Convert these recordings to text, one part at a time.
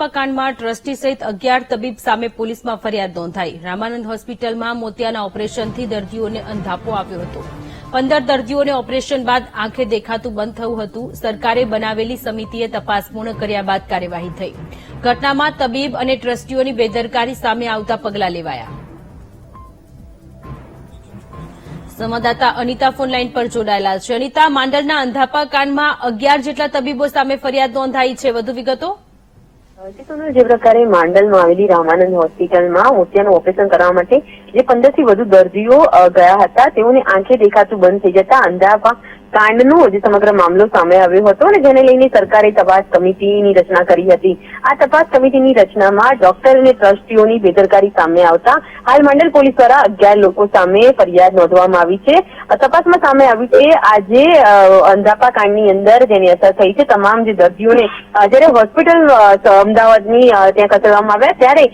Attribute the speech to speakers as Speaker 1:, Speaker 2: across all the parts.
Speaker 1: અંધાપા કાંડમાં trustee સહિત 11 તબીબ સામે પોલીસમાં ફરિયાદ નોંધાઈ। રામાનંદ હોસ્પિટલમાં મોતિયાના ઓપરેશનથી દર્દીઓને અંધાપો આવ્યો હતો। 15 દર્દીઓને ઓપરેશન બાદ આંખે દેખાતું બંધ થયું હતું। સરકારે બનાવેલી સમિતિએ તપાસ પૂર્ણ કર્યા બાદ કાર્યવાહી થઈ। ઘટનામાં તબીબ અને ટ્રસ્ટીઓની બેદરકારી સામે આવતા પગલાં લેવાયા। સંવાદદાતા અનિતા ફોનલાઈન પર જોડાયેલા છે। અનિતા, માંડલના અંધાપા કાંડમાં 11 જેટલા તબીબો સામે ફરિયાદ નોંધાઈ છે, વધુ વિગતો?
Speaker 2: જે પ્રકારે માંડલમાં આવેલી રામાનંદ હોસ્પિટલમાં મોતિયાનું ઓપરેશન કરવા માટે જે 15 થી વધુ દર્દીઓ ગયા હતા તેઓને આંખે દેખાતું બંધ થઈ જતા અંધાપા કાંડનો જે સમગ્ર મામલો સામે આવ્યો હતો અને જેને લઈને સરકારે તપાસ સમિતિની રચના કરી હતી। આ તપાસ સમિતિની રચનામાં ડોક્ટર અને ટ્રસ્ટીઓની બેદરકારી સામે આવતા હાલ માંડલ પોલીસ દ્વારા 11 લોકો સામે ફરિયાદ નોંધવામાં આવી છે। તપાસમાં સામે આવ્યું છે આજે અંધાપા કાંડની અંદર જેની અસર થઈ છે તમામ જે દર્દીઓને જ્યારે હોસ્પિટલ અમદાવાદની ત્યાં ખસેડવામાં આવ્યા ત્યારે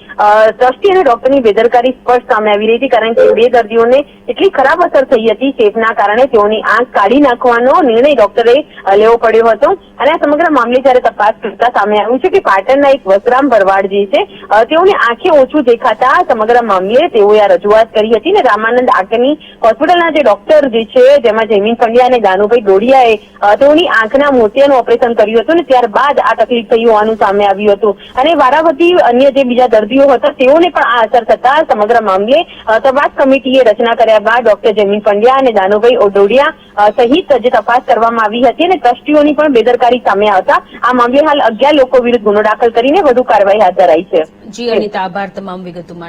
Speaker 2: ટ્રસ્ટી અને ડોક્ટરની બેદરકારી સ્પષ્ટ સામે આવી રહી હતી, કારણ કે 2 દર્દીઓને એટલી ખરાબ અસર થઈ હતી ચેપના કારણે તેઓની આંખ કાઢી નાખવાનો નિર્ણય ડોક્ટરે લેવો પડ્યો હતો। અને આ સમગ્ર મામલે જ્યારે તપાસ કરતા સામે આવ્યું છે કે પાટણના એક વસરામ ભરવાડ જે છે તેઓને આંખે ઓછું દેખાતા સમગ્ર મામલે તેઓએ આ રજૂઆત કરી હતી અને રામાનંદ આંખની હોસ્પિટલના જે ડોક્ટર જે છે જેમાં જયમીન પંડ્યા અને દાનુભાઈ ડોડિયાએ તેઓની આંખના મોતિયાનું ઓપરેશન કર્યું હતું અને ત્યારબાદ આ તકલીફ થઈ હોવાનું સામે આવ્યું હતું અને વારાફરતી અન્ય જે બીજા દર્દીઓ હતા તેઓને પણ આ અસર થતા સમગ્ર મામલે તપાસ કમિટીએ રચના કર્યા બાદ ડોક્ટર જયમીન પંડ્યા અને દાનુભાઈ ડોડિયા સહિત જે તપાસ કરવામાં આવી હતી અને ટ્રસ્ટીઓની પણ બેદરકારી સામે આવતા આ મામલે હાલ 11 લોકો વિરુદ્ધ ગુનો દાખલ કરીને વધુ કાર્યવાહી હાથ ધરાઈ છે।
Speaker 1: જી અનિતા, આભાર તમામ વિગતો માટે।